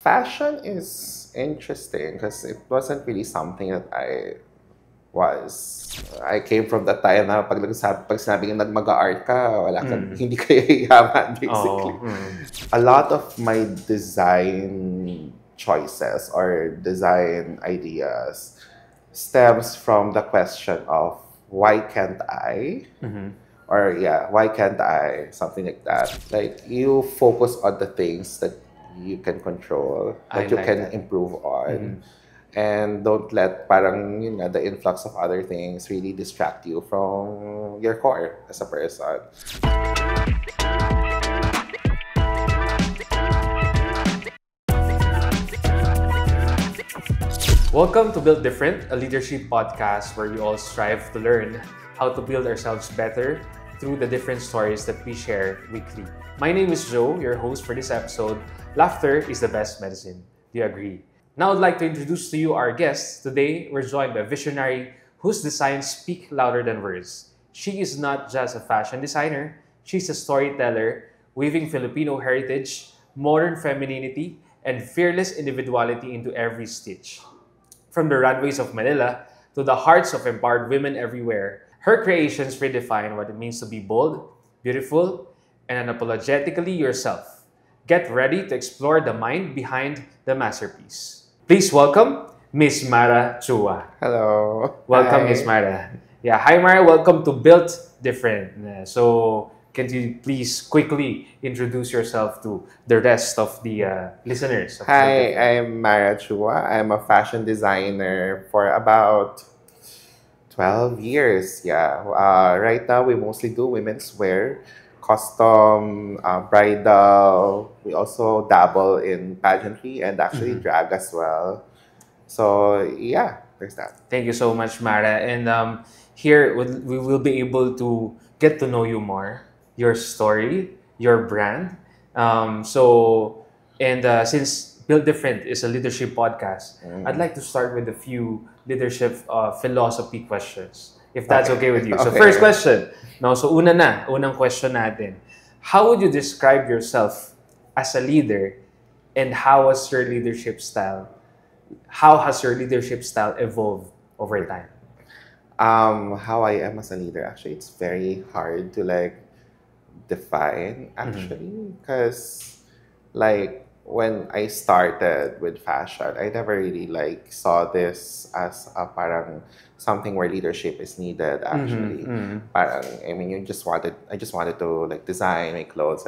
Fashion is interesting because it wasn't really something that I came from the time na pag sinabing nagmag-art ka, wala ka, hindi ka yayaman, basically. A lot of my design choices or design ideas stems from the question of why can't I? Or yeah, why can't I? Something like that. Like you focus on the things that you can control, that you can improve on. And don't let parang the influx of other things really distract you from your core as a person. Welcome to Build Different, a leadership podcast where we all strive to learn how to build ourselves better through the different stories that we share weekly. My name is Joe, your host for this episode. Laughter is the best medicine. Do you agree? Now I'd like to introduce to you our guests. Today, we're joined by a visionary whose designs speak louder than words. She is not just a fashion designer, she's a storyteller, weaving Filipino heritage, modern femininity, and fearless individuality into every stitch. From the runways of Manila to the hearts of empowered women everywhere, her creations redefine what it means to be bold, beautiful, and unapologetically yourself. Get ready to explore the mind behind the masterpiece. Please welcome Miss Mara Chua. Hello. Welcome, Miss Mara. Yeah, hi Mara. Welcome to Built Different. So, can you please quickly introduce yourself to the rest of the listeners? Hi, I'm Mara Chua. I'm a fashion designer for about 12 years. Yeah. Right now, we mostly do women's wear, custom, bridal. We also dabble in pageantry and actually drag as well. So, yeah, there's that. Thank you so much, Mara. And here, we will be able to get to know you more, your story, your brand. Since Build Different is a leadership podcast, I'd like to start with a few leadership philosophy questions, if that's okay with you. So first question. Unang question natin. How would you describe yourself as a leader, and how has your leadership style evolved over time? How I am as a leader, actually, it's very hard to define actually, because when I started with fashion, I never really saw this as a parang something where leadership is needed actually. Parang, I just wanted to design my clothes.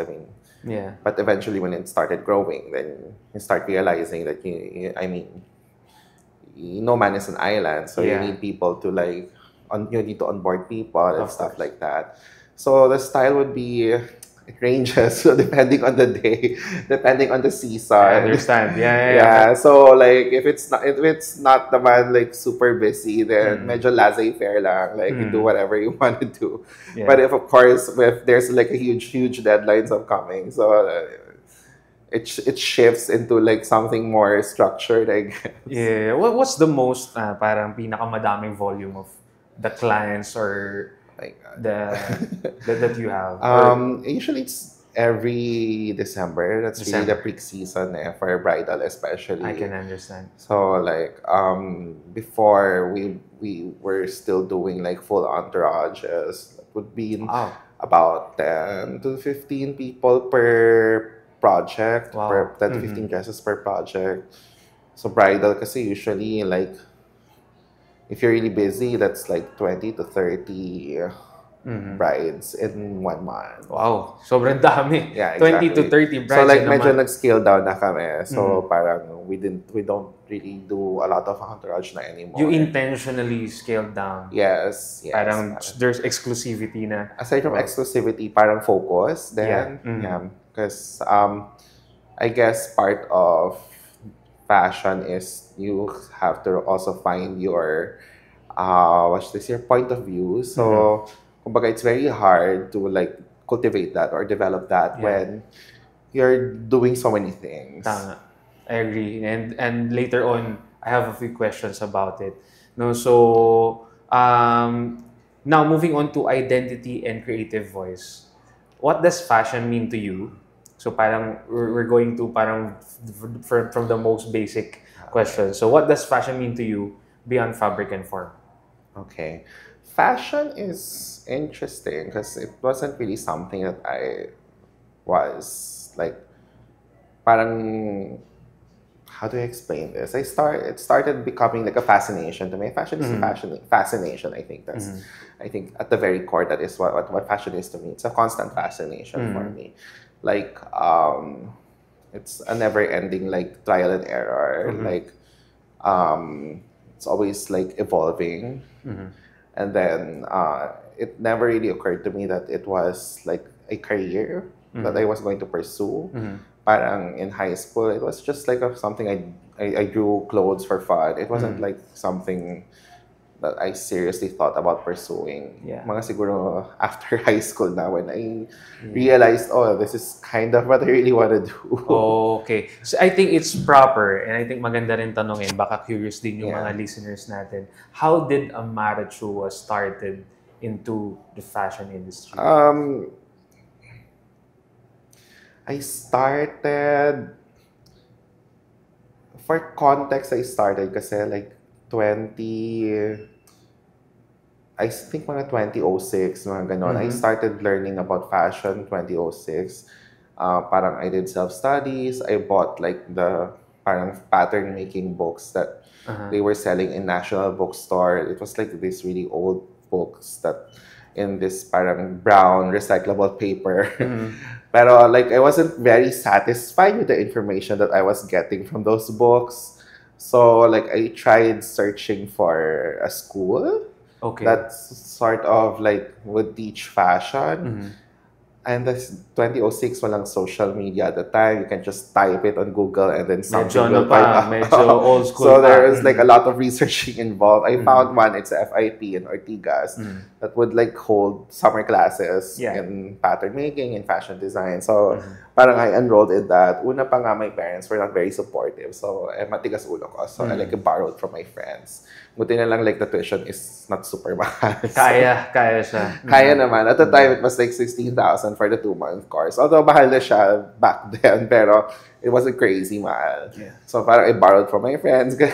Yeah. But eventually when it started growing, then you start realizing that no man is an island, so you need people to you need to onboard people and stuff like that. So the style would be, it ranges so depending on the day, depending on the season. I understand. Yeah. So if it's not the man super busy, then medyo laissez-faire lang. You do whatever you want to do. Yeah. But if there's a huge deadlines upcoming, so it shifts into something more structured, I guess. Yeah. What's the most parang pinakamadaming volume of the clients or that you have? Usually it's every December. That's really the peak season for bridal, especially. I can understand. So before we were still doing full entourages. It would be about 10 to 15 people per project. Wow. 10 to 15 dresses per project. So bridal kasi usually if you're really busy, that's 20 to 30 brides in 1 month. Wow, sobrang dami. Yeah, exactly. 20 to 30 brides so in a medyo month. nag-scale down na kami. So parang we don't really do a lot of entourage na anymore. You intentionally scaled down. Yes. Parang there's exclusivity na. Aside from exclusivity, parang focus then. Yeah. Because I guess part of fashion is you have to also find your your point of view. So kumbaga, it's very hard to cultivate that or develop that when you're doing so many things. Tama. I agree. And later on, I have a few questions about it. No, so now moving on to identity and creative voice. What does fashion mean to you? So parang we're going to parang from the most basic question. So what does fashion mean to you beyond fabric and form? Okay. Fashion is interesting because it wasn't really something that I was like, parang, how do I explain this? It started becoming like a fascination to me. Fashion is a fascination. I think I think at the very core, that is what fashion is to me. It's a constant fascination for me. Like, it's a never-ending like trial and error. Like, it's always like evolving. And then it never really occurred to me that it was like a career that I was going to pursue. Parang in high school, it was just like something I drew clothes for fun. It wasn't like something that I seriously thought about pursuing. Mga siguro after high school na, when I realized, oh, this is kind of what I really want to do. Okay. So I think it's proper, and I think maganda rin tanongin, baka curious din yung mga listeners natin. How did Amara Chua started into the fashion industry? I started, for context, I started kasi like I think mga 2006, mga ganon. I started learning about fashion 2006. Parang I did self-studies. I bought like the parang pattern making books that they were selling in National Bookstore. It was like these really old books that in this parang brown recyclable paper. Pero like I wasn't very satisfied with the information that I was getting from those books. So like I tried searching for a school that sort of like would teach fashion. And that's 2006, walang social media at the time. You can just type it on Google and then something will pop up. Medyo old school. So there was like a lot of researching involved. I found one, it's FIP in Ortigas, that would like hold summer classes in pattern making and fashion design. So parang I enrolled in that. Una pa nga, my parents were not very supportive. So matigas ulo ko. So I like borrowed from my friends. Buti na lang like the tuition is not super mahal. Kaya siya. Kaya naman. At the time, it was like 16,000 for the 2-month course. Although mahal na siya back then, pero it wasn't crazy mahal. So parang I borrowed from my friends. I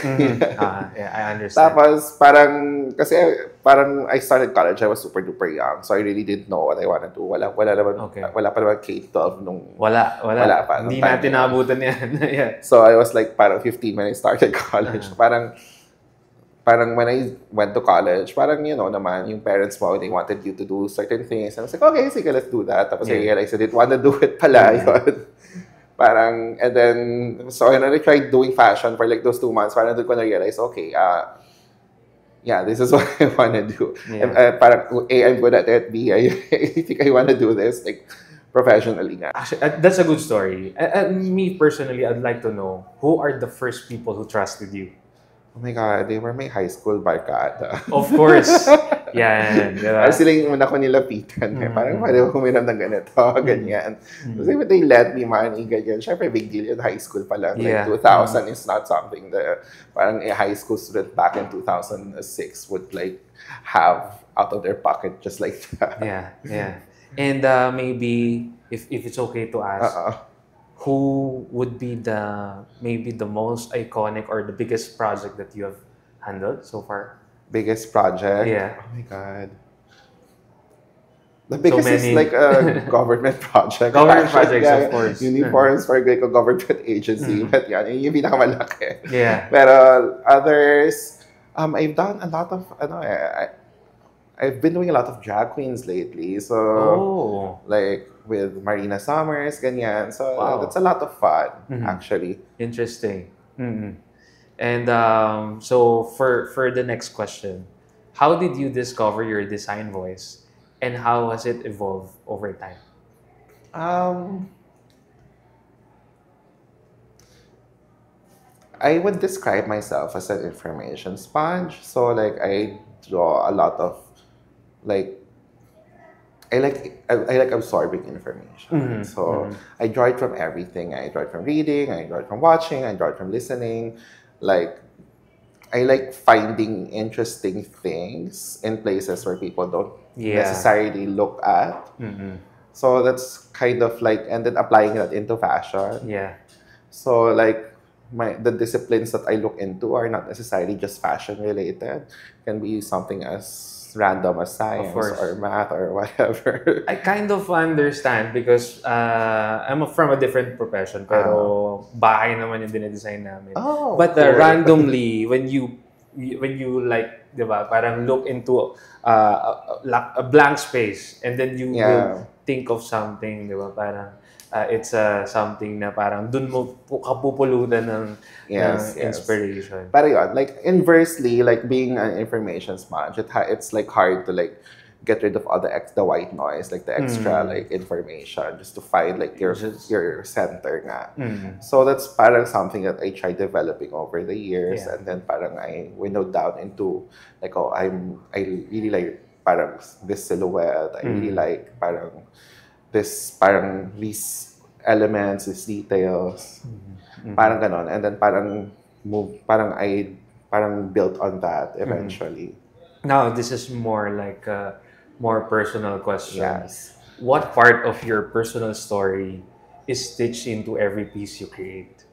understand. Tapos parang, kasi parang I started college, I was super duper young. So I really didn't know what I want to do. Wala pa naman K-12 nung... Wala pa. Hindi natin naabutan yan. So I was like parang 15 when I started college. Parang when I went to college, parang, you know, naman, yung parents mo, they wanted you to do certain things. And I was like, okay, sige, let's do that. Tapos I realized I didn't want to do it pala. Yun. Parang, and then, so when I tried doing fashion for like those 2 months, parang doon ko na-realize, okay, this is what I want to do. Parang, A, I'm good at it. B, I think I want to do this, like, professionally nga. Actually, that's a good story. Me, personally, I'd like to know, who are the first people who trusted you? Oh my God, they were my high school barkada. Of course. Yan. Diba? Sila yung una ko nilapitan. Parang pwede ko humiram ng ganito, ganyan. Kasi when they lent me money, ganyan. Siyempre, big deal yun. High school pa lang. Like 2000 is not something that parang a high school student back in 2006 would like have out of their pocket just like that. Yeah. And maybe, if it's okay to ask, who would be maybe the most iconic or the biggest project that you have handled so far? Biggest project? Yeah. Oh my God. The biggest is like a government project. Government projects, of course. Uniforms for like a government agency. But yan, yung pinakamalaki. Yeah. Pero others, I've done a lot of, I've been doing a lot of drag queens lately. So, like, with Marina Summers, ganyan. So, that's a lot of fun, actually. Interesting. And so, for the next question, how did you discover your design voice? And how has it evolved over time? I would describe myself as an information sponge. So, like, I draw a lot of, like, I like absorbing information. I draw it from everything. I draw it from reading, I draw it from watching, I draw it from listening. Like, I like finding interesting things in places where people don't necessarily look at. So that's kind of like, and then applying that into fashion. Yeah. So like the disciplines that I look into are not necessarily just fashion related. Can be something as random as science or math or whatever. I kind of understand because I'm from a different profession pero bahay naman yung dinedesign namin. Oh, but cool. randomly when you like, diba, parang look into a blank space and then you will think of something, diba, parang it's something na parang dun mo kapupulutan ng inspiration. Pero yun, like inversely, like being an information sponge, it's like hard to like get rid of all the white noise, like the extra like information, just to find like your center nga. So that's parang something that I tried developing over the years, and then parang I winnowed down into like, oh, I really like parang this silhouette. I really like parang these elements, these details, parang ganon, and then parang I built on that eventually. Now this is more like a more personal question. Yes. What part of your personal story is stitched into every piece you create?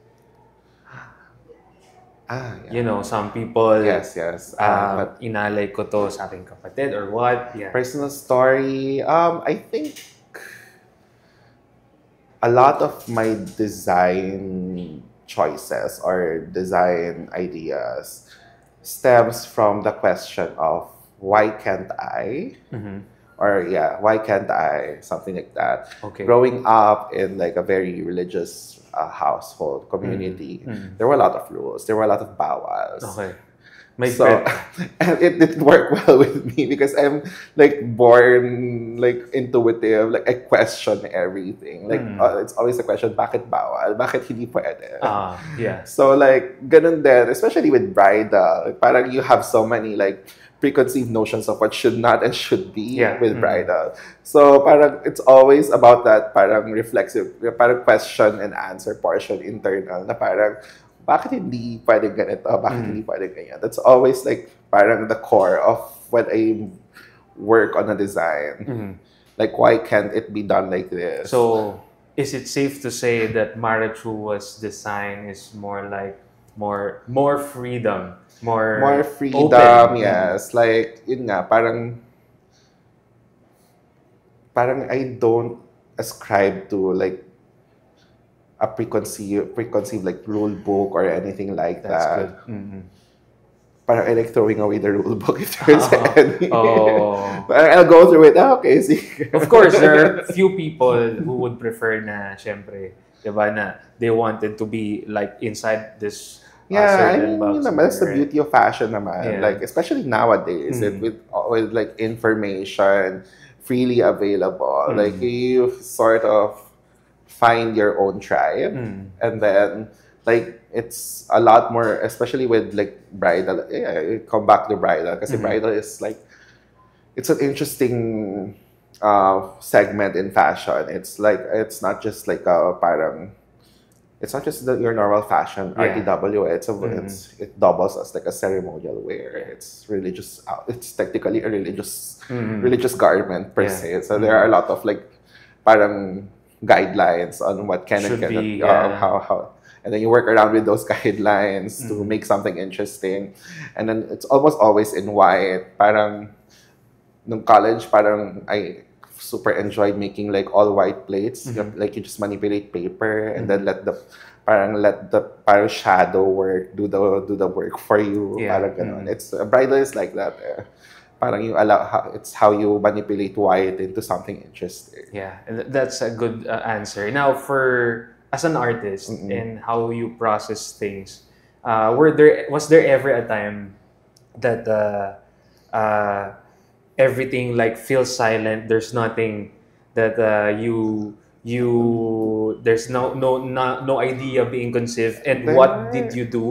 You know, some people, yes. But inalay ko to sa aking kapatid or what? Yeah. Personal story, I think a lot of my design choices or design ideas stems from the question of why can't I? Or why can't I? Something like that. Okay. Growing up in like a very religious household community, there were a lot of rules. There were a lot of bawals. Okay. And it didn't work well with me because I'm like born like intuitive. Like I question everything. Like it's always a question: bakit bawal? Bakit hindi pwede? Yeah. So like ganun din, especially with bridal. Parang you have so many like preconceived notions of what should not and should be with bridal. So parang it's always about that parang reflexive, parang question and answer portion internal na parang bakit hindi pwede ganito? Bakit hindi pwede ganyan? That's always like parang the core of when I work on a design. Like why can't it be done like this? So is it safe to say that Marichua's design is more like more freedom? More freedom, open. Yes. Like, yun nga, parang I don't ascribe to like a preconceived like rule book or anything like that. That's good. Parang I like throwing away the rule book if there's any. I'll go through it. Okay, see. Of course, there are few people who would prefer na, syempre, diba, na they wanted to be like inside this certain box. That's the beauty of fashion naman. Like, especially nowadays, with like information freely available. Like, you sort of find your own tribe, and then like it's a lot more, especially with like bridal. Come back to bridal because bridal is like it's an interesting segment in fashion. It's like it's not just like a parang. It's not just your normal fashion RTW. It doubles as like a ceremonial wear. It's religious. It's technically a religious garment per se. So there are a lot of like parang guidelines on what can and cannot, how, and then you work around with those guidelines to make something interesting. And then it's almost always in white. Parang nung college, parang I super enjoyed making like all white plates. Like you just manipulate paper and then let the shadow work do the work for you. Parang ganon. It's bridal is like that. Parang you it's how you manipulate white into something interesting. Yeah, and that's a good answer. Now, as an artist and how you process things, was there ever a time that everything like feels silent? There's nothing that there's no idea being conceived. And what did you do?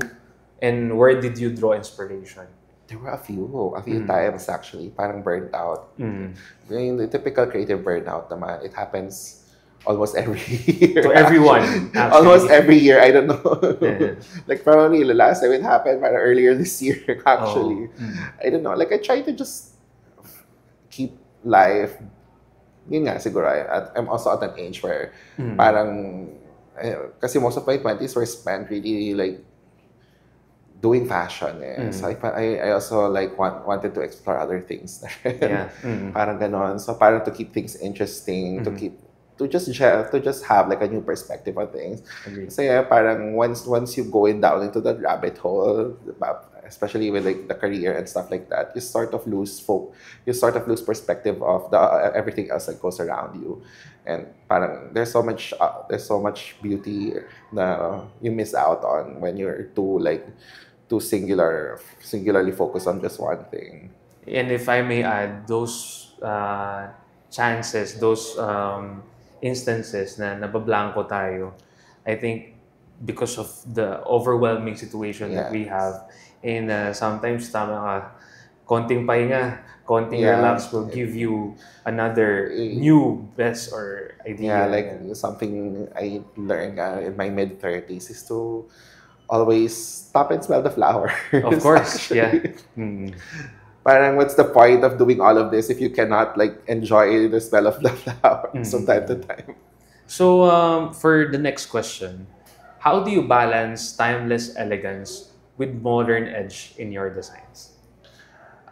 And where did you draw inspiration? There were a few times actually, parang burnt out. The typical creative burnout naman, it happens almost every year. To everyone, actually. Almost every year, I don't know. Like probably the last time it happened, parang earlier this year actually. I don't know. Like I try to just keep life yun nga, siguro, I'm also at an age where parang, kasi most of my 20s were spent really like doing fashion So I also like wanted to explore other things. Parang ganon. So parang to keep things interesting, to just have like a new perspective on things. Kasi parang once you go down into the rabbit hole, especially with like the career and stuff like that, you sort of lose perspective of the everything else that goes around you. And parang there's so much beauty na you miss out on when you're too singularly focused on just one thing. And if I may add, those chances, those instances na nabablanko tayo, I think because of the overwhelming situation that we have, and sometimes tama ka, konting pahinga, konting relax will give you another new best or idea. Yeah, like something I learned in my mid-30s is to always stop and smell the flowers. Of course, yeah. Parang what's the point of doing all of this if you cannot like enjoy the smell of the flowers from time to time? So for the next question, how do you balance timeless elegance with modern edge in your designs?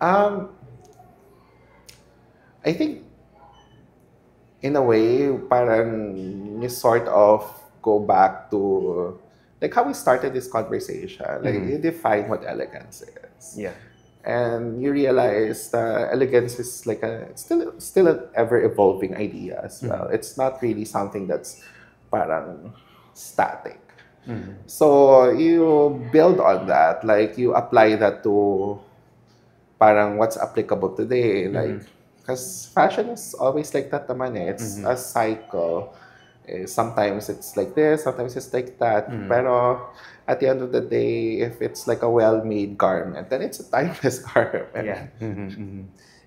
I think in a way, parang you sort of go back to like how we started this conversation. Like you define what elegance is. Yeah. And you realize that elegance is like it's still an ever evolving idea as well. It's not really something that's parang static. So you build on that, like you apply that to parang what's applicable today, like because fashion is always like that naman eh. It's a cycle. Sometimes it's like this, sometimes it's like that. Pero at the end of the day, if it's like a well-made garment, then it's a timeless garment. Yeah.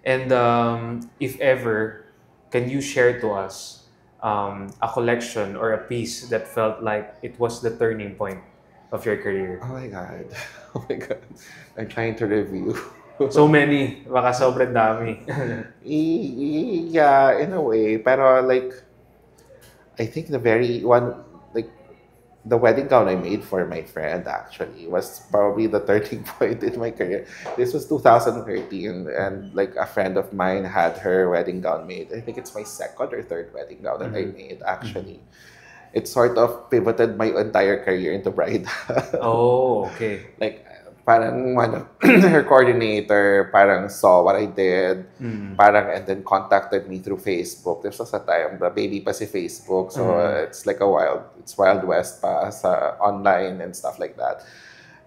And if ever, can you share to us a collection or a piece that felt like it was the turning point of your career? Oh my God. Oh my God. I'm trying to review. So many. Baka sobrang dami. Yeah, in a way. Pero like, I think the wedding gown I made for my friend actually was probably the turning point in my career. This was 2013 and like a friend of mine had her wedding gown made. I think it's my second or third wedding gown that I made actually. It sort of pivoted my entire career into bridal. Oh, okay. Like parang one of her coordinator parang saw what I did, parang and then contacted me through Facebook. This was a time the baby pa si Facebook, so it's like it's wild west pa sa online and stuff like that.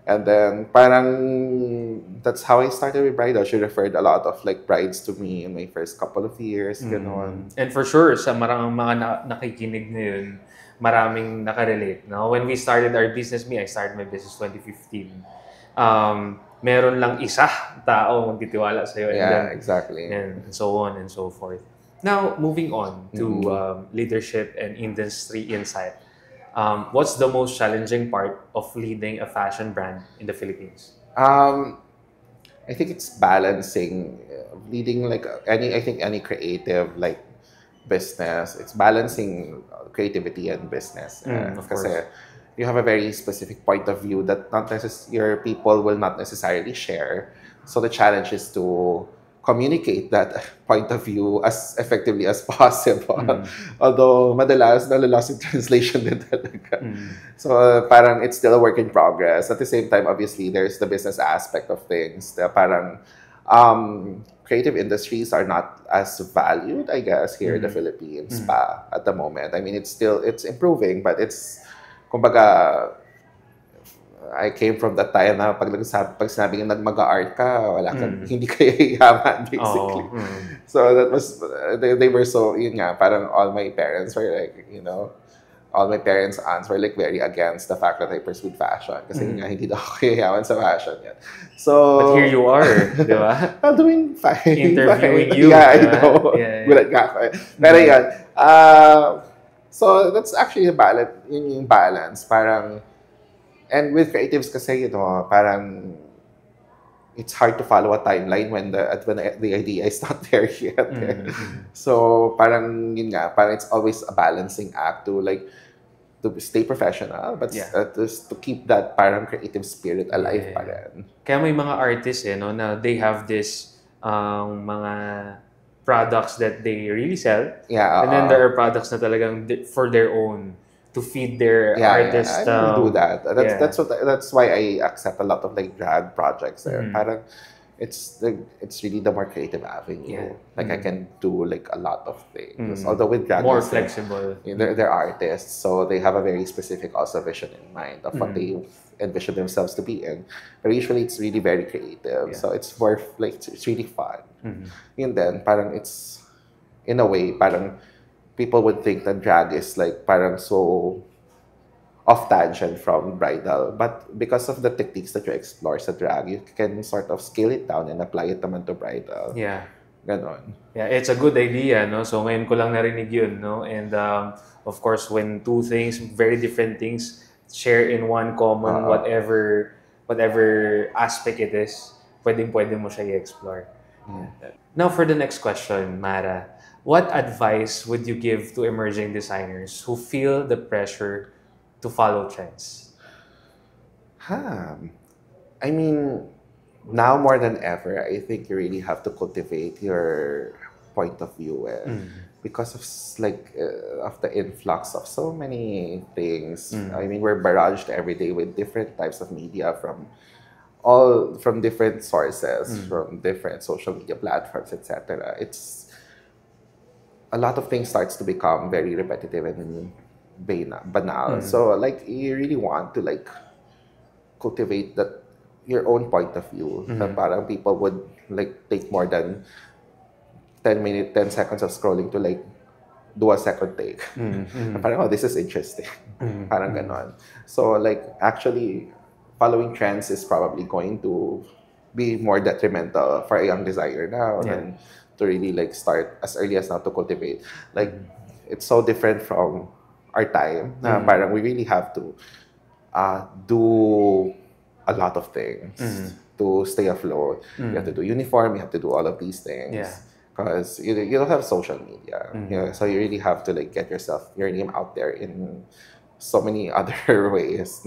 And then parang that's how I started with bridal. She referred a lot of like brides to me in my first couple of years, ganon. And for sure, sa maraming mga nakikinig ngayon, maraming nakarelate. No? When we started our business, I started my business 2015. Meron lang isa tao magtitiwala sa'yo. Yeah, exactly. And so on and so forth. Now, moving on to leadership and industry insight. What's the most challenging part of leading a fashion brand in the Philippines? I think it's balancing leading like any creative like business. It's balancing creativity and business. Of course. You have a very specific point of view that your people will not necessarily share. So the challenge is to communicate that point of view as effectively as possible. Although madalas nalalost in translation din talaga. So parang it's still a work in progress. At the same time, obviously, there's the business aspect of things. Parang creative industries are not as valued, I guess, here in the Philippines at the moment. I mean, it's improving, but it's kumbaga, I came from that time na pag sinabing nagmaga-art ka, wala kang, hindi kayo yaman, basically. So that was, they were so, yun nga, parang all my parents were like, all my parents' aunts were like very against the fact that I pursued fashion. Kasi nga, hindi daw ako yaman sa fashion yet. So, but here you are, di ba? I'm doing fine. Interviewing you. Yeah, I know. Gulat nga ako. Pero yan, so that's actually yung balance. Parang, and with creatives kasi, parang it's hard to follow a timeline when the idea is not there yet. So parang yun nga, parang it's always a balancing act to like to stay professional but just to keep that parang creative spirit alive pa rin. Kaya may mga artists no, na they have this mga products that they really sell. And then there are products na talagang for their own to feed their artist. I do that. That's why I accept a lot of like drag projects there. Parang it's really the more creative avenue. Like I can do like a lot of things. Although with drag more flexible. They're artists, so they have a very specific also vision in mind of what they envision themselves to be in. But usually it's really very creative. So it's more like it's really fun. And then parang it's in a way parang people would think that drag is like parang so off tangent from bridal, but because of the techniques that you explore sa drag, you can sort of scale it down and apply it naman to bridal. Ganon. Yeah, it's a good idea, no? So ngayon ko lang narinig yun, no? And of course, when two things, very different things, share in one common whatever aspect it is, pwede mo siya i-explore. Now for the next question, Mara, what advice would you give to emerging designers who feel the pressure to follow trends? I mean, now more than ever, I think you really have to cultivate your point of view because of of the influx of so many things. I mean, we're barraged every day with different types of media from different sources, from different social media platforms, etc. It's a lot of things starts to become very repetitive and banal. So like you really want to like cultivate your own point of view. That parang people would like take more than 10 seconds of scrolling to like do a second take. Parang, oh, this is interesting. Parang ganon. So like actually following trends is probably going to be more detrimental for a young designer now than to really like start as early as now to cultivate. Like it's so different from our time. Parang we really have to do a lot of things to stay afloat. You have to do uniform, you have to do all of these things. Because you don't have social media. So you really have to like get your name out there in so many other ways.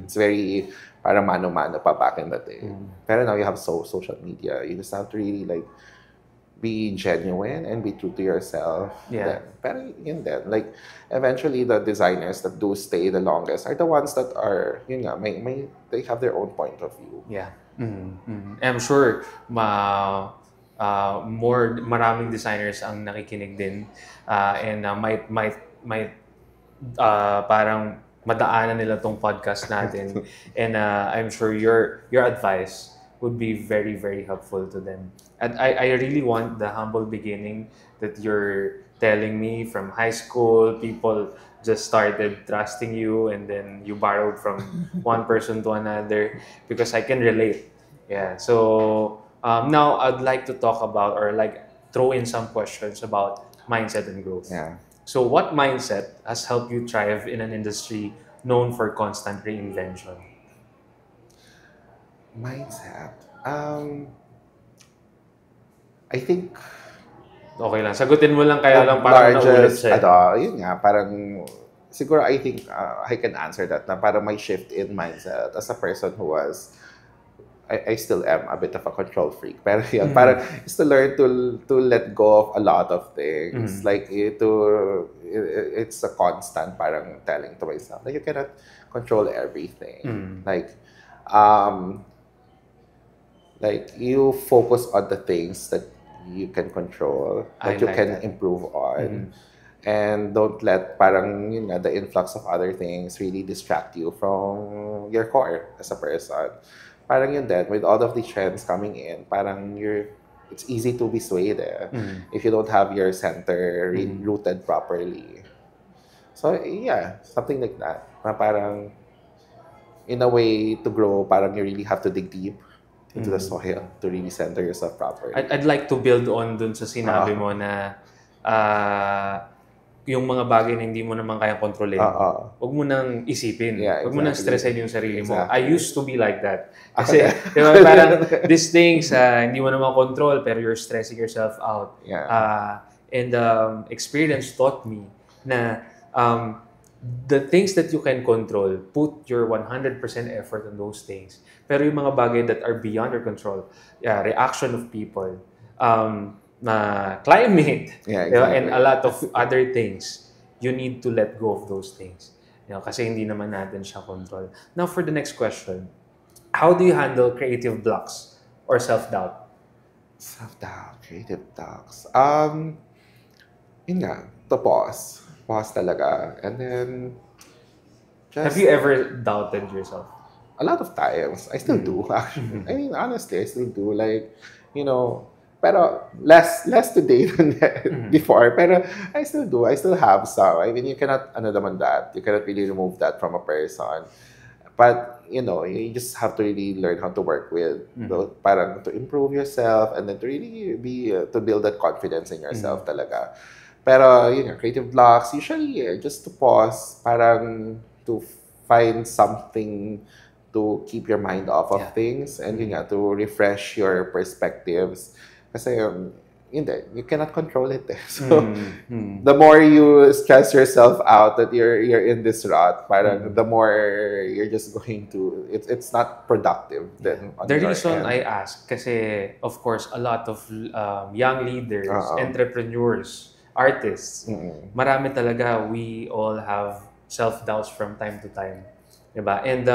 It's very parang mano-mano pa back in the day. Pero now you have social media. You just have to really like be genuine and be true to yourself. Pero yun din, like eventually the designers that do stay the longest are the ones that are, yun nga, they have their own point of view. I'm sure maraming designers ang nakikinig din and might parang madaanan nila tong podcast natin and I'm sure your advice would be very, very helpful to them. And I really want the humble beginning that you're telling me from high school. People just started trusting you and then you borrowed from one person to another because I can relate. So now I'd like to talk about or like throw in some questions about mindset and growth. So what mindset has helped you thrive in an industry known for constant reinvention? Mindset. I think okay lang. Sagutin mo lang kaya lang parang naulit siya. Yun nga, parang siguro I think I can answer that na parang my shift in mindset as a person who was I still am a bit of a control freak. Pero yun, parang is to learn to let go of a lot of things. Like it's a constant parang telling to myself like you cannot control everything. Like you focus on the things that you can control, that you can improve on. And don't let parang the influx of other things really distract you from your core as a person. Parang yun din, with all of the trends coming in, parang it's easy to be swayed if you don't have your center rooted properly. So yeah, something like that. Parang in a way to grow, parang you really have to dig deep into the soil to really center yourself properly. I'd like to build on dun sa sinabi mo na yung mga bagay na hindi mo naman kayang kontrolin, huwag mo nang isipin. Huwag mo nang stressin yung sarili mo. I used to be like that. Kasi, di ba, parang these things, hindi mo naman control, pero you're stressing yourself out. And experience taught me na the things that you can control, put your 100% effort on those things. Pero yung mga bagay that are beyond your control, reaction of people, climate, and a lot of other things, you need to let go of those things. Kasi hindi naman natin siya control. Now, for the next question, how do you handle creative blocks or self-doubt? Self-doubt, creative blocks. Yun nga, to pause. Pause talaga. And then, have you ever doubted yourself? A lot of times. I still do, actually. I mean, honestly, I still do. Like, pero less today than before. Pero I still do. I still have some. I mean, you cannot, you cannot really remove that from a person. But, you just have to really learn how to work with, parang to improve yourself and then to really to build that confidence in yourself talaga. Pero, creative blocks, usually, just to pause, parang to find something to keep your mind off of things and, to refresh your perspectives. Kasi, you cannot control it. So, the more you stress yourself out that you're in this rut, parang the more you're just going to, it's not productive then. The reason I ask, kasi, of course, a lot of young leaders, entrepreneurs, artists, marami talaga, we all have self-doubts from time to time. Diba? And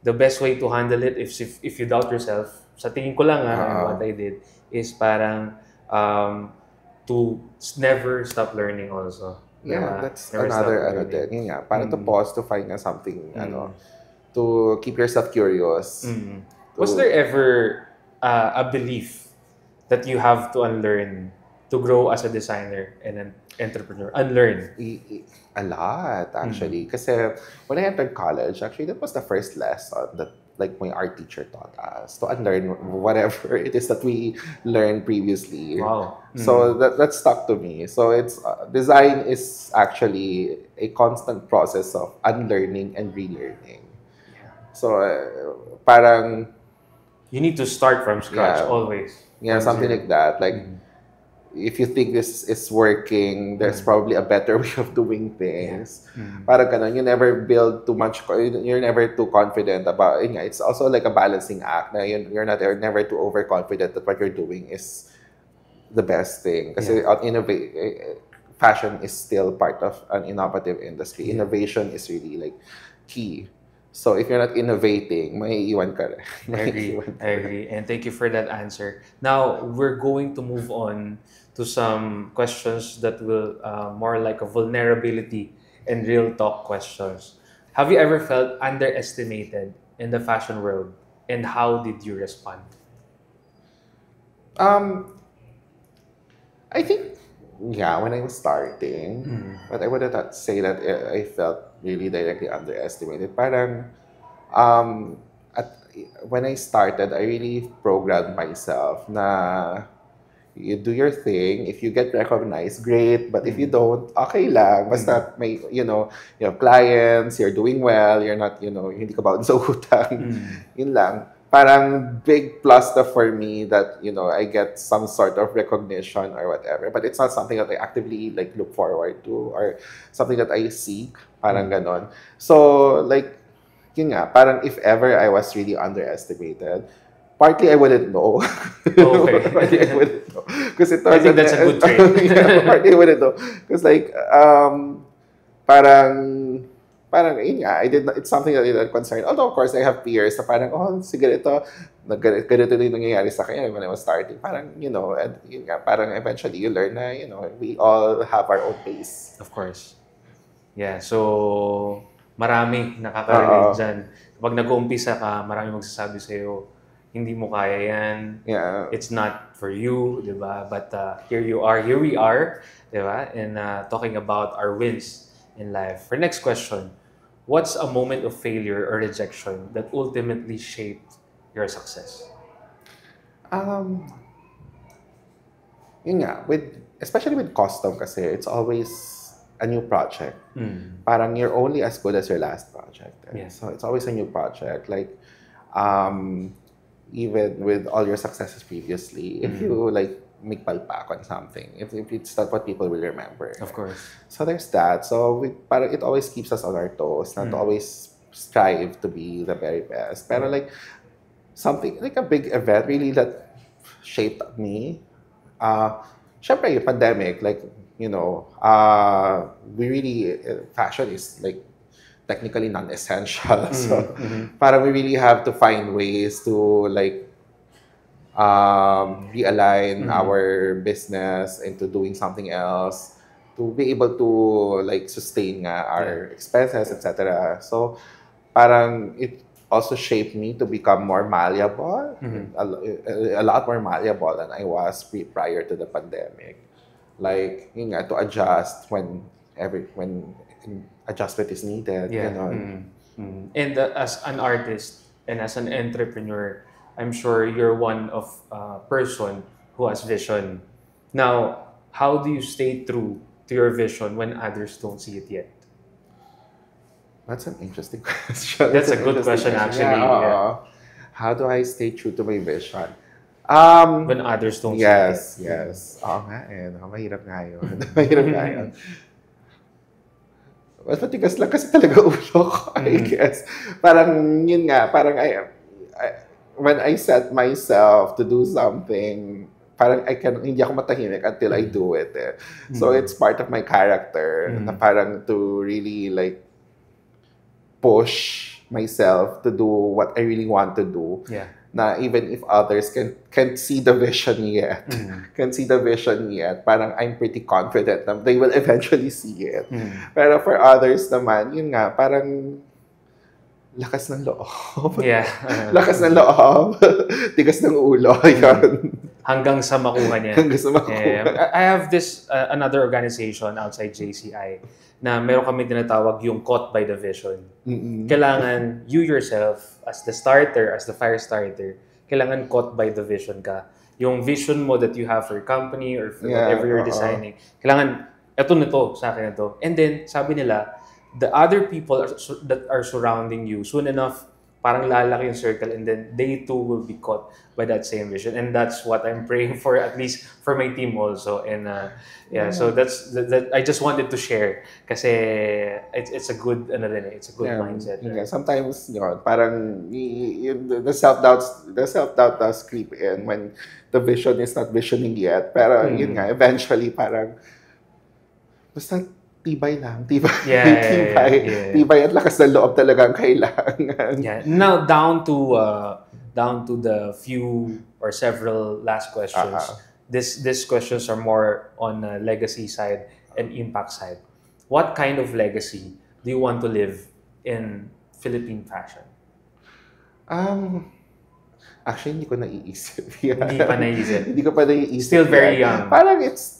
the best way to handle it, if you doubt yourself, sa tingin ko lang, what I did, is parang to never stop learning also. Yeah, that's another thing. Parang to pause, to find something, to keep yourself curious. Was there ever a belief that you have to unlearn to grow as a designer and an entrepreneur? Unlearn? A lot, actually. Kasi when I entered college, actually, that was the first lesson that my art teacher taught us, to unlearn whatever it is that we learned previously. Wow. So that stuck to me. So it's design is actually a constant process of unlearning and relearning. So parang you need to start from scratch always. Yeah, something like that. Like if you think this is working, there's probably a better way of doing things. Parang ganun, you never build too much, you're never too confident about it. It's also like a balancing act. Na you're never too overconfident that what you're doing is the best thing. Kasi fashion is still part of an innovative industry. Innovation is really key. So if you're not innovating, may iwan ka rin. I agree. And thank you for that answer. Now, we're going to move on to some questions that will more like a vulnerability and real talk questions. Have you ever felt underestimated in the fashion world? And how did you respond? I think, when I was starting, but I wouldn't say that I felt really directly underestimated. Parang, when I started, I really programmed myself na you do your thing. If you get recognized, great. But if you don't, okay lang. Basta may, you have clients, you're doing well, you're not, hindi ka baon sa utang. Yun lang. Parang big plus for me that, I get some sort of recognition or whatever. But it's not something that I actively look forward to or something that I seek. Parang ganon. So, yun nga, parang if ever I was really underestimated, partly I wouldn't know. Okay. Partly I wouldn't know. I think that's a good trait. Partly I wouldn't know. Because parang yun nga, it's something that I'm concerned. Although, of course, I have peers na parang, sige ito, ganito din nangyayari sa kanya when I was starting. Parang, and yun nga, parang eventually you learn na, we all have our own pace. Of course. Yeah, so marami nakaka-relate dyan. Kapag nag-uumpisa ka, marami magsasabi sa'yo, hindi mo kaya yan. Yeah. It's not for you, di ba? But here we are, di ba? And talking about our wins in life. For next question, what's a moment of failure or rejection that ultimately shaped your success? Yun nga, especially with custom kasi, it's always a new project. Parang you're only as good as your last project. So it's always a new project. Like, even with all your successes previously, if you like make palpak on something, if it's not what people will remember. Of course. So there's that. So parang it always keeps us on our toes, not to always strive to be the very best. Pero like, something, like a big event really that shaped me. Syempre, yung pandemic, like, we really, fashion is like technically non-essential. So, parang we really have to find ways to like realign our business into doing something else to be able to like sustain our expenses, etc. So, parang it also shaped me to become more malleable, a lot more malleable than I was prior to the pandemic. Like, to adjust when adjustment is needed. And as an artist and as an entrepreneur, I'm sure you're one of person who has vision. Now, how do you stay true to your vision when others don't see it yet? That's an interesting question. That's a good question, actually. Yeah. How do I stay true to my vision? When others don't see it. Yes. Oo nga mahirap nga yun. Mahirap nga yun. Mas matigas lang kasi talaga ulo ko, I guess. Parang, yun nga, parang when I set myself to do something, parang hindi ako matahimik until I do it. So it's part of my character na parang to really like push myself to do what I really want to do. Na even if others can't see the vision yet, parang I'm pretty confident na they will eventually see it. Pero for others naman, yun nga, parang lakas ng loob. Lakas ng loob. Tigas ng ulo. Yun. Hanggang sa makuha niya. Hanggang sa makuha. I have this, another organization outside JCI na meron kami tinatawag yung caught by the vision. Kailangan you yourself, as the starter, as the fire starter, kailangan caught by the vision ka. Yung vision mo that you have for your company or for whatever you're designing, kailangan, nito, sa akin ito. And then, sabi nila, the other people that are surrounding you, soon enough, parang lalaki yung circle and then they too will be caught by that same vision. And that's what I'm praying for, at least for my team also. And so that's that I just wanted to share kasi it's a good it's a good mindset. Right? Sometimes parang the self-doubt does creep in when the vision is not visioning yet. Pero yun nga, eventually parang basta tibay lang. Tibay at lakas ng loob talaga ang kailangan. Now, down to the few or several last questions. These questions are more on the legacy side and impact side. What kind of legacy do you want to live in Philippine fashion? Actually, hindi ko naiisip. Hindi ko pa naiisip. Still very young. Parang it's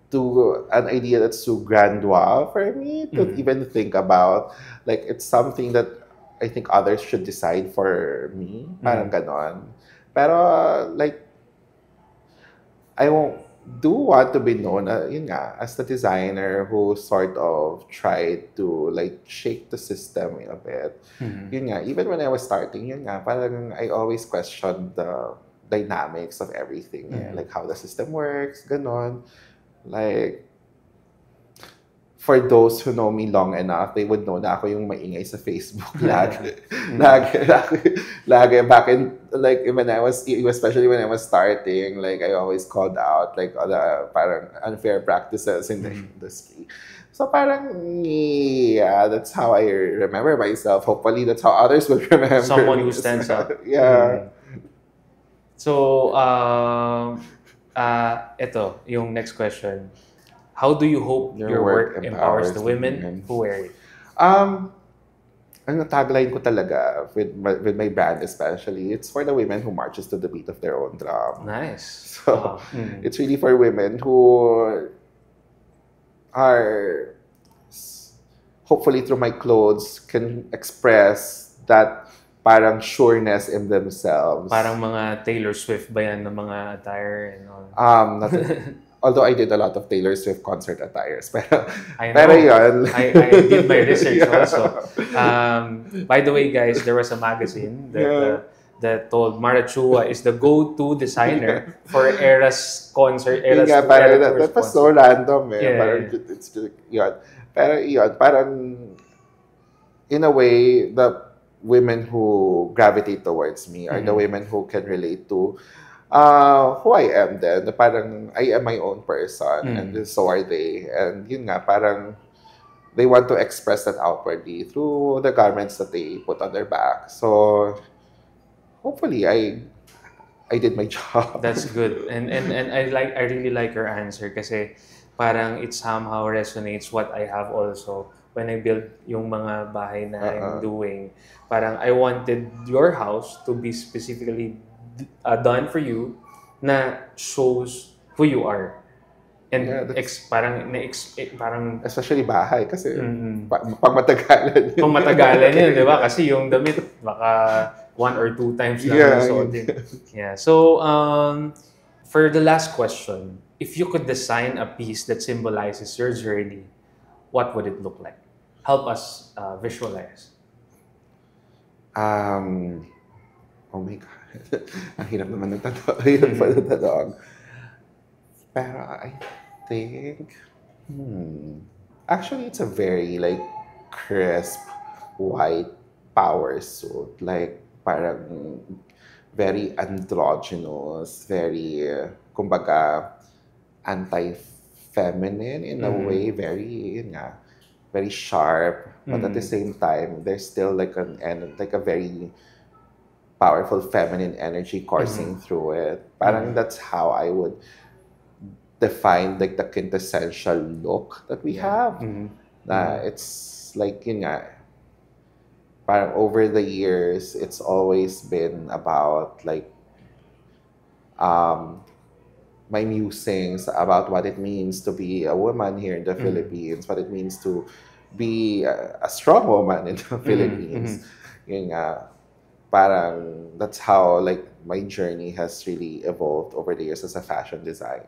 to an idea that's too grandeur for me to even think about. Like, it's something that I think others should decide for me. Parang ganon. Pero, like, I do want to be known, yun nga, as the designer who sort of tried to, like, shake the system a bit. Yun nga, even when I was starting, yun nga, parang I always questioned the dynamics of everything. Like, how the system works, ganon. Like, for those who know me long enough, they would know na ako yung maingay sa Facebook. Lagi. Back in, like, especially when I was starting, like, I always called out, like, all the parang unfair practices in the industry. So parang, that's how I remember myself. Hopefully, that's how others will remember. Someone who stands up. So, ito, yung next question. How do you hope your work empowers the women who wear it? Ang tagline ko talaga with my brand especially, it's for the women who marches to the beat of their own drum. Nice. So, it's really for women who are, hopefully through my clothes, can express that parang sureness in themselves. Parang mga Taylor Swift ba yan ng mga attire and all? Although I did a lot of Taylor Swift concert attires. I know. Pero yun. I did my research also. By the way, guys, there was a magazine that told Mara Chua is the go-to designer for Eras concert. Eras That was so random eh. Yeah. Parang it's just, yun. Pero yun, parang in a way, the women who gravitate towards me are the women who can relate to who I am then. Parang I am my own person and so are they. And yun nga, parang they want to express that outwardly through the garments that they put on their back. So hopefully I did my job. That's good. And I really like your answer kasi parang it somehow resonates what I have also when I build yung mga bahay na I'm doing. Parang I wanted your house to be specifically done for you na shows who you are. And parang especially bahay kasi pang matagalan yun. Pang matagalan yun, di ba? Kasi yung damit baka 1 or 2 times lang suotin. Yeah. So, for the last question, if you could design a piece that symbolizes your journey, what would it look like? Help us visualize. Oh my God. Ang hirap naman ng tanong. Pero I think, actually, it's a very like crisp white power suit. Like parang very androgynous, very kumbaga anti-feminine in a way, very very sharp, but at the same time there's still like a very powerful feminine energy coursing through it. Parang that's how I would define like the quintessential look that we have. It's like parang over the years, it's always been about like my musings about what it means to be a woman here in the Philippines, what it means to be a strong woman in the Philippines. Parang that's how like my journey has really evolved over the years as a fashion designer.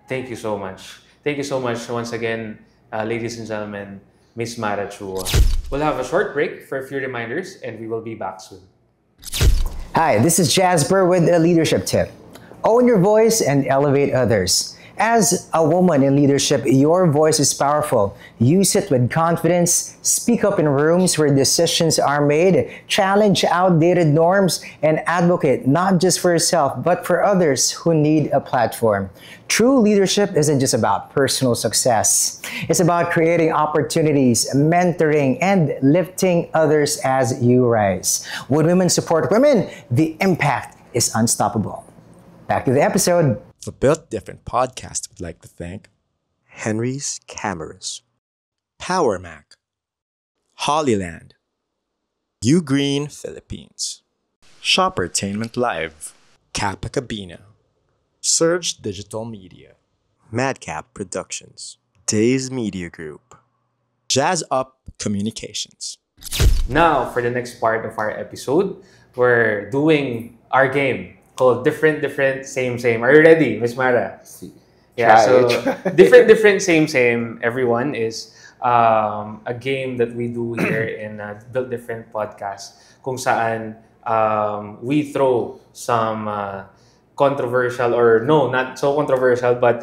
Thank you so much. Thank you so much once again, ladies and gentlemen, Miss Mara Chua. We'll have a short break for a few reminders and we will be back soon. Hi, this is Jasper with a leadership tip. Own your voice and elevate others. As a woman in leadership, your voice is powerful. Use it with confidence, speak up in rooms where decisions are made, challenge outdated norms, and advocate not just for yourself, but for others who need a platform. True leadership isn't just about personal success. It's about creating opportunities, mentoring, and lifting others as you rise. When women support women, the impact is unstoppable. Back to the episode. The Built Different podcast would like to thank Henry's Cameras, Power Mac, Hollyland, Ugreen Philippines, Shoppertainment Live, Kappa Cabina, Surge Digital Media, Madcap Productions, Days Media Group, Jazz Up Communications. Now, for the next part of our episode, we're doing our game called Different, Same. Are you ready, Miss Mara? Yeah, so different, same. Everyone is a game that we do here in Built Different podcast kung saan we throw some controversial or no, not so controversial, but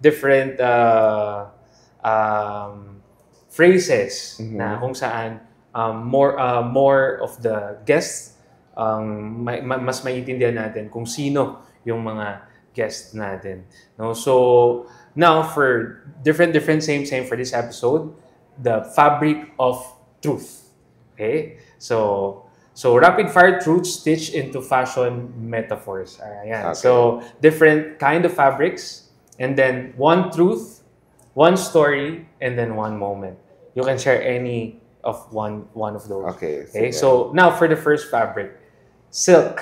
different phrases na kung saan more of the guests mas maiintindihan natin kung sino yung mga guests natin. No? So, now for different, same for this episode, the fabric of truth. Okay? So rapid fire truth stitched into fashion metaphors. Ayan. Okay. So, different kind of fabrics, and then one truth, one story, and then one moment. You can share any of one of those. Okay. So, now for the first fabric. Silk.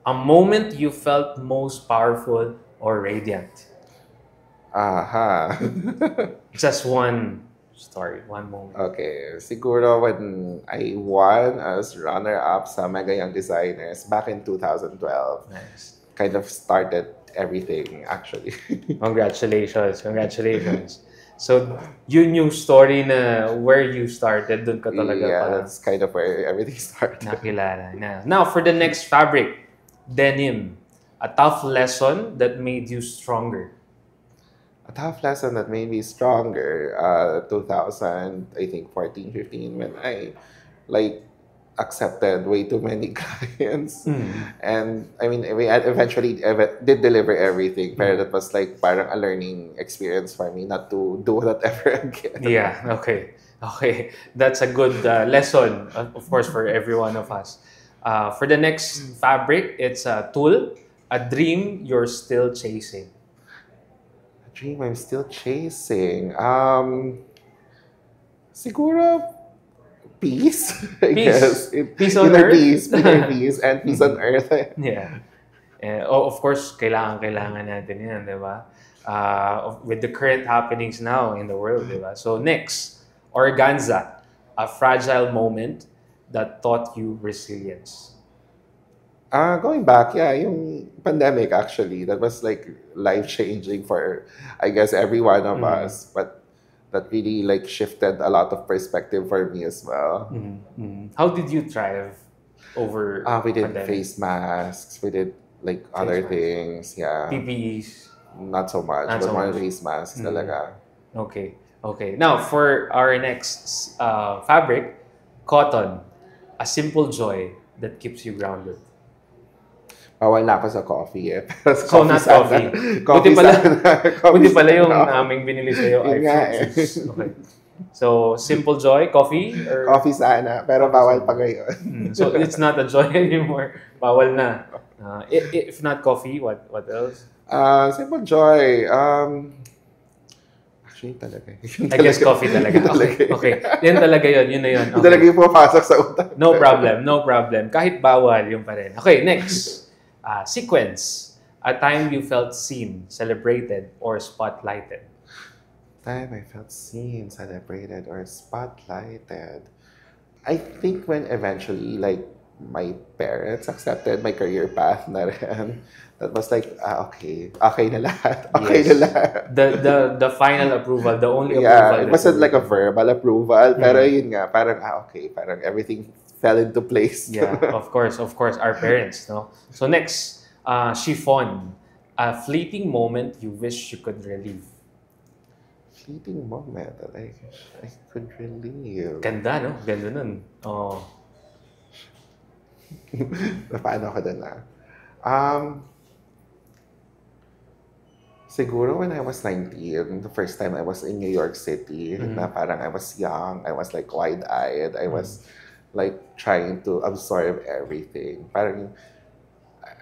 A moment you felt most powerful or radiant. Just one story, one moment. Okay. Siguro when I won as runner-up sa Mega Young Designers back in 2012. Nice. Kind of started everything, actually. Congratulations. So, yun yung story na where you started, dun ka talaga Yeah, pala that's kind of where everything started. nakilala. Now, for the next fabric, denim. A tough lesson that made you stronger. A tough lesson that made me stronger, 2000, I think 14, 15, when I like accepted way too many clients. And I mean, we eventually did deliver everything, but that was like parang a learning experience for me not to do that ever again. Yeah, okay. That's a good lesson, of course, for every one of us. For the next fabric, it's a tulle, a dream you're still chasing. A dream I'm still chasing. Siguro peace, I guess. Peace on inner earth? peace, inner peace, and peace on earth. Yeah. Of course, kailangan natin yan, di ba? With the current happenings now in the world, di ba? So next, organza, a fragile moment that taught you resilience. Going back, yeah, yung pandemic actually, that was like life-changing for, I guess, every one of us. But that really like shifted a lot of perspective for me as well. How did you thrive over We did pandemic? face masks, we did like other masks. things, yeah. PPEs. Not so much, Not but so more much. face masks talaga. Okay. Now, for our next fabric, cotton, a simple joy that keeps you grounded. Bawal na ako sa coffee eh. Pero sa So, not sana. coffee. Coffee Buti pala- sana. Buti pala yung sana. aming binili sa'yo ay Yun nga fruit juice. Okay. So, simple joy, coffee? Or, Coffee sana, pero bawal pa ngayon. So, it's not a joy anymore. Bawal na. If not coffee, what else? Simple joy. Actually, talaga. I guess coffee talaga. Okay. Yan talaga yun. Yun na yun. Yun talaga Okay. yung pumapasok sa utak. No problem. Kahit bawal, yung pa rin. Okay, next. Sequence. A time you felt seen, celebrated, or spotlighted. Time I felt seen, celebrated, or spotlighted. I think when eventually, like, my parents accepted my career path na rin. That was like, okay na lahat. Okay Yes. na lahat. The final approval, the only approval. Yeah, it that wasn't you- like a verbal approval, pero yun nga, parang, okay, parang everything fell into place. Yeah, of course, our parents, no? So next, chiffon, a fleeting moment you wish you could relive. Fleeting moment that I could relive. Ganda, no? Ganda nun. Oh. Paano ako doon siguro when I was 19, the first time I was in New York City, na parang I was young, I was like wide-eyed, I was like trying to absorb everything. Parang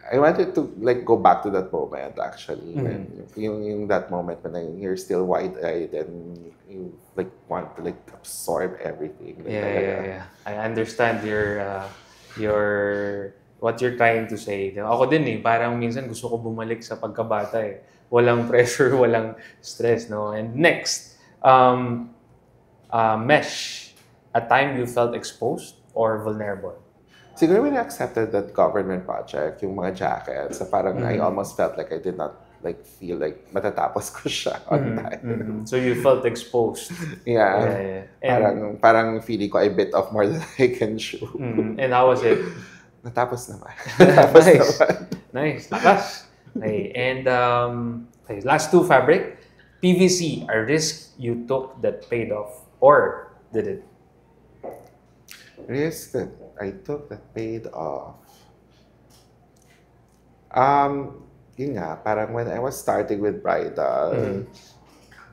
I wanted to like go back to that moment actually. When yung that moment when you're still wide-eyed and you like want to like absorb everything. Like, Yeah. I understand your what you're trying to say. Ako din parang minsan gusto ko bumalik sa pagkabata eh. Walang pressure, walang stress, no? And next, mesh, a time you felt exposed or vulnerable. Siguro when I accepted that government project, yung mga jackets, parang I almost felt like I did not like feel like matatapos ko siya on time. So you felt exposed. Yeah. And, Parang feeling ko I bit off more than I can chew. and how was it? Natapos naman. Natapos Nice. naman. Nice. Lakas. Okay. And okay, last two fabric. PVC, a risk you took that paid off, or did it? Risk that I took that paid off. Yun nga, parang when I was starting with bridal,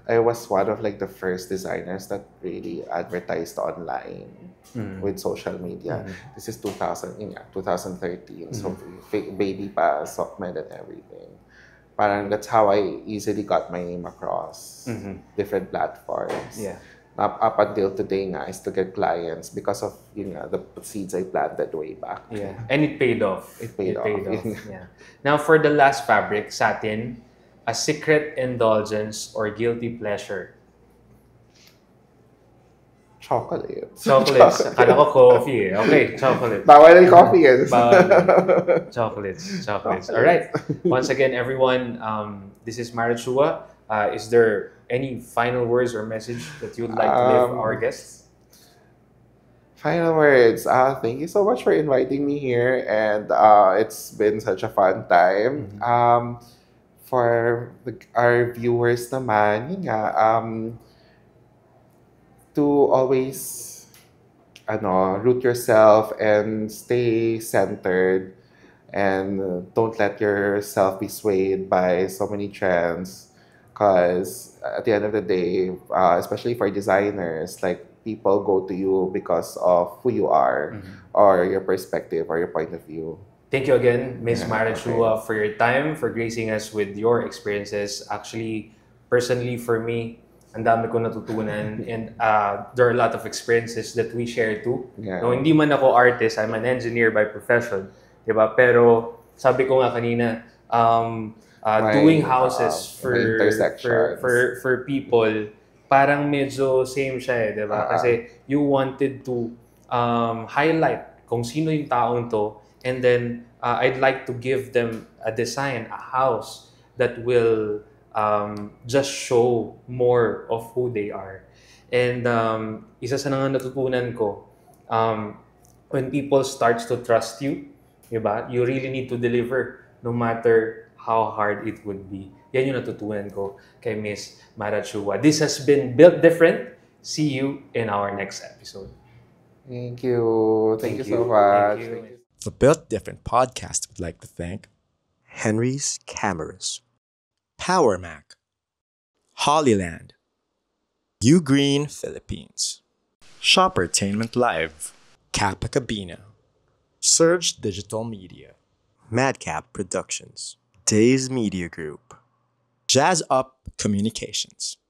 I was one of like the first designers that really advertised online with social media. This is 2013. So baby pa, Sockmed and everything. Parang that's how I easily got my name across different platforms. Yeah. Up until today nga, I still get clients because of the seeds I planted way back. Yeah. And it paid off. It paid off. Yeah. Now for the last fabric, satin, a secret indulgence or guilty pleasure. Chocolates. Chocolates. Akala ko coffee eh. Okay, chocolate. Bawal yung coffee eh. Chocolates. Alright. Once again, everyone, this is Marichua. Is there any final words or message that you'd like to leave our guests? Final words. Thank you so much for inviting me here, and it's been such a fun time. For our viewers naman, yun nga, to always root yourself and stay centered, and don't let yourself be swayed by so many trends, because at the end of the day, especially for designers, like, people go to you because of who you are, or your perspective or your point of view. Thank you again, Ms. Marichua, for your time, for gracing us with your experiences. Actually, personally, for me, ang dami ko natutunan, and there are a lot of experiences that we share too. Yeah. No, hindi man ako artist, I'm an engineer by profession, diba? Pero sabi ko nga kanina, doing houses for people, parang medyo same siya eh, diba? Kasi you wanted to highlight kung sino yung taong to, and then I'd like to give them a design, a house that will just show more of who they are. And isa sa mga natutunan ko, when people starts to trust you, diba? You really need to deliver no matter how hard it would be. Yan yung natutunan ko kay Miss Marichua. This has been Built Different. See you in our next episode. Thank you. Thank you so much. Thank you. The Built Different podcast would like to thank Henry's Cameras, Power Mac, Hollyland, Ugreen Philippines, Shoppertainment Live, Kappa Cabina, Surge Digital Media, Madcap Productions, Days Media Group, Jazz Up Communications.